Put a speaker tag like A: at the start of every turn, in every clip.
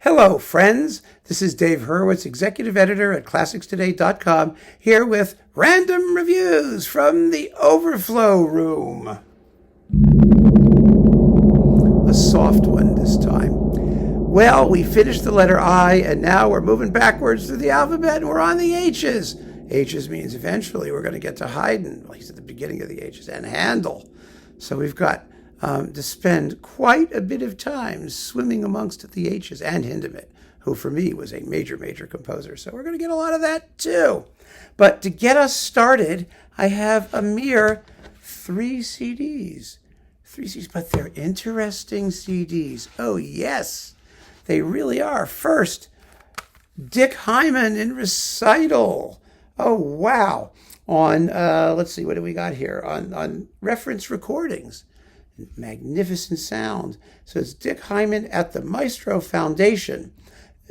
A: Hello, friends. This is Dave Hurwitz, executive editor at ClassicsToday.com, here with random reviews from the Overflow Room. A soft one this time. Well, we finished the letter I, and now we're moving backwards through the alphabet, and we're on the H's. H's means eventually we're going to get to Haydn. Well, he's at the beginning of the H's, and Handel. So we've got to spend quite a bit of time swimming amongst the H's, and Hindemith, who for me was a major, major composer. So we're going to get a lot of that too. But to get us started, I have a mere three CDs, but they're interesting CDs. Oh, yes, they really are. First, Dick Hyman in Recital. Oh, wow. On, let's see, what do we got here? On Reference Recordings. Magnificent sound. So it's Dick Hyman at the Maestro Foundation.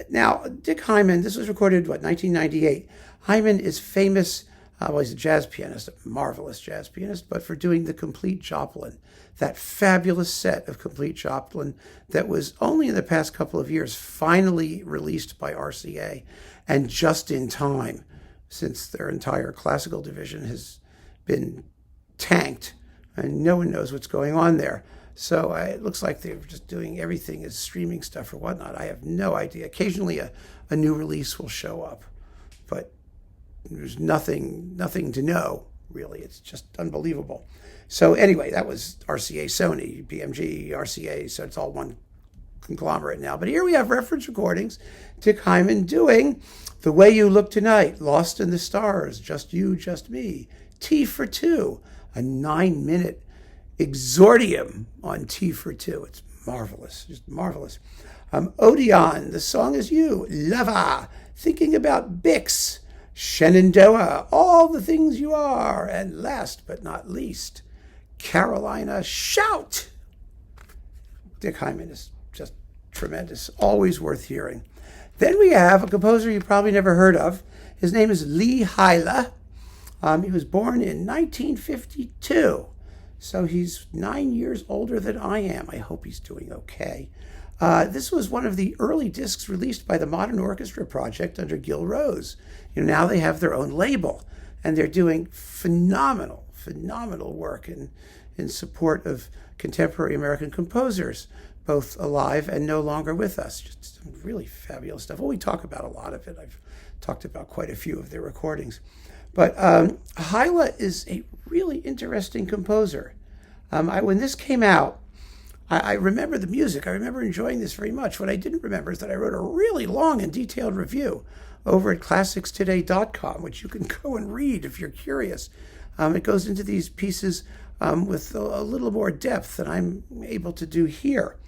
A: Now, Dick Hyman, this was recorded, 1998. Hyman is famous, he's a jazz pianist, a marvelous jazz pianist, but for doing the Complete Joplin, that fabulous set of Complete Joplin that was only in the past couple of years finally released by RCA, and just in time, since their entire classical division has been tanked and no one knows what's going on there. So it looks like they're just doing everything as streaming stuff or whatnot. I have no idea. Occasionally a new release will show up, but there's nothing to know, really. It's just unbelievable. So anyway, that was RCA, Sony, BMG, RCA, so it's all one conglomerate now. But here we have reference recordings. Dick Hyman doing The Way You Look Tonight, Lost in the Stars, Just You, Just Me, T for Two, a 9-minute exordium on T for Two. It's marvelous, just marvelous. Odeon, The Song Is You, Lava, Thinking About Bix, Shenandoah, All the Things You Are, and last but not least, Carolina, Shout. Dick Hyman is just tremendous, always worth hearing. Then we have a composer you probably never heard of. His name is Lee Hyla. He was born in 1952, so he's 9 years older than I am. I hope he's doing okay. This was one of the early discs released by the Modern Orchestra Project under Gil Rose. Now they have their own label, and they're doing phenomenal work in support of contemporary American composers, both alive and no longer with us. Just some really fabulous stuff. Well, we talk about a lot of it. I've talked about quite a few of their recordings. But Hyla is a really interesting composer. When this came out, I remember the music. I remember enjoying this very much. What I didn't remember is that I wrote a really long and detailed review over at ClassicsToday.com, which you can go and read if you're curious. It goes into these pieces with a little more depth than I'm able to do here.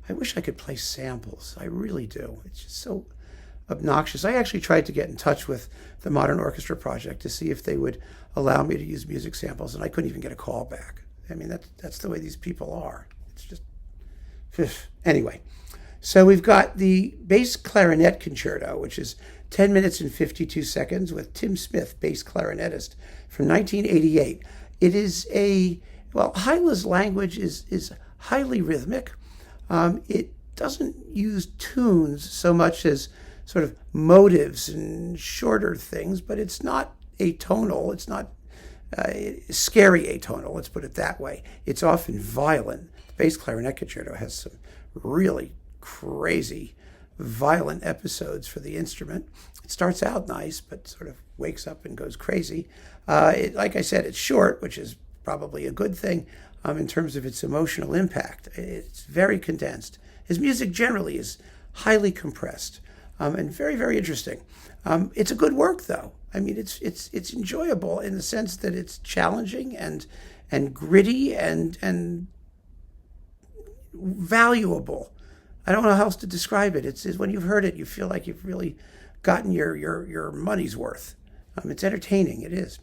A: I wish I could play samples. I really do. It's just so obnoxious. I actually tried to get in touch with the Modern Orchestra Project to see if they would allow me to use music samples, and I couldn't even get a call back. I mean, that's the way these people are. It's just... Anyway, so we've got the bass clarinet concerto, which is 10 minutes and 52 seconds with Tim Smith, bass clarinetist, from 1988. It is Hyla's language is highly rhythmic. It doesn't use tunes so much as sort of motives and shorter things, but it's not atonal. It's not scary atonal, let's put it that way. It's often violent. The bass clarinet concerto has some really crazy, violent episodes for the instrument. It starts out nice, but sort of wakes up and goes crazy. Like I said, it's short, which is probably a good thing in terms of its emotional impact. It's very condensed. His music generally is highly compressed. And very, very interesting. It's a good work, though. I mean, it's enjoyable in the sense that it's challenging and gritty and valuable. I don't know how else to describe it. It's when you've heard it, you feel like you've really gotten your money's worth. It's entertaining. It is.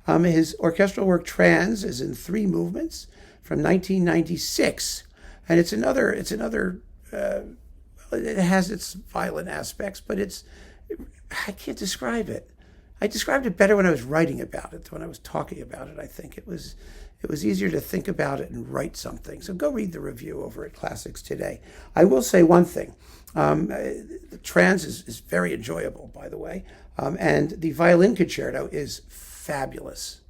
A: His orchestral work Trans is in 3 movements from 1996, and it's another. It has its violent aspects, but I can't describe it. I described it better when I was writing about it than when I was talking about it. I think it was easier to think about it and write something. So go read the review over at Classics Today. I will say one thing. The trans is very enjoyable, by the way. And the violin concerto is fabulous.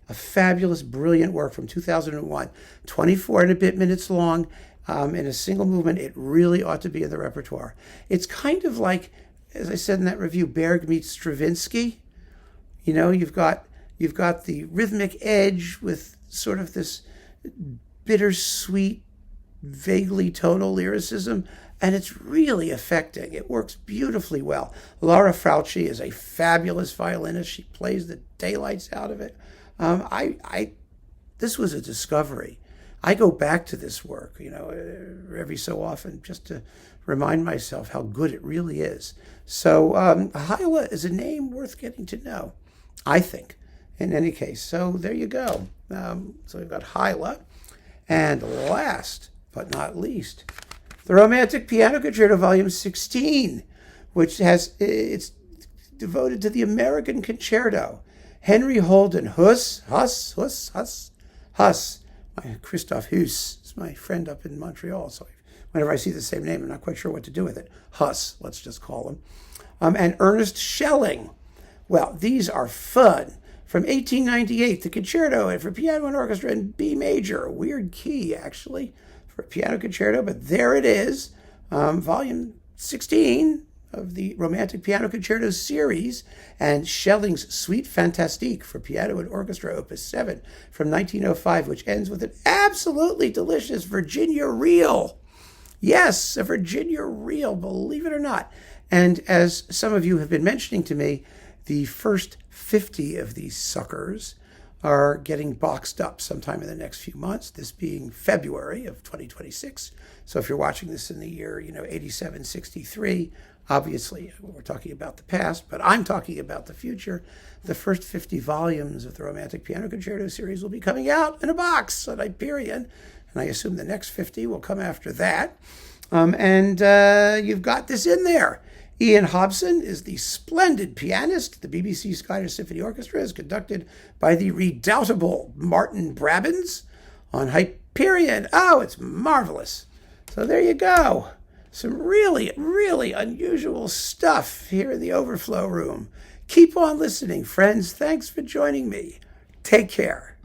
A: A fabulous, brilliant work from 2001. 24 and a bit minutes long in a single movement. It really ought to be in the repertoire. It's kind of like, as I said in that review, Berg meets Stravinsky. You know, you've got the rhythmic edge with sort of this bittersweet, vaguely tonal lyricism, and it's really affecting. It works beautifully well. Laura Frauci is a fabulous violinist. She plays the daylights out of it. This was a discovery. I go back to this work, you know, every so often just to remind myself how good it really is. So Hyla is a name worth getting to know, I think, in any case. So there you go. So we've got Hyla. And last but not least, the Romantic Piano Concerto Volume 16, which it's devoted to the American Concerto. Henry Holden Huss. Christoph Huss is my friend up in Montreal, so whenever I see the same name, I'm not quite sure what to do with it. Huss, let's just call him. And Ernest Schelling. Well, these are fun. From 1898, the concerto for piano and orchestra in B major, a weird key, actually, for a piano concerto, but there it is, volume 16 of the Romantic Piano Concerto series, and Schelling's Suite Fantastique for piano and orchestra, opus 7, from 1905, which ends with an absolutely delicious Virginia reel. Yes, a Virginia reel, believe it or not. And as some of you have been mentioning to me, the first 50 of these suckers are getting boxed up sometime in the next few months, this being February of 2026. So if you're watching this in the year, 8763, obviously we're talking about the past, but I'm talking about the future. The first 50 volumes of the Romantic Piano Concerto series will be coming out in a box at Hyperion, and I assume the next 50 will come after that. You've got this in there. Ian Hobson is the splendid pianist. The BBC Scottish Symphony Orchestra is conducted by the redoubtable Martin Brabbins on Hyperion. Oh, it's marvelous. So there you go. Some really, really unusual stuff here in the Overflow Room. Keep on listening, friends. Thanks for joining me. Take care.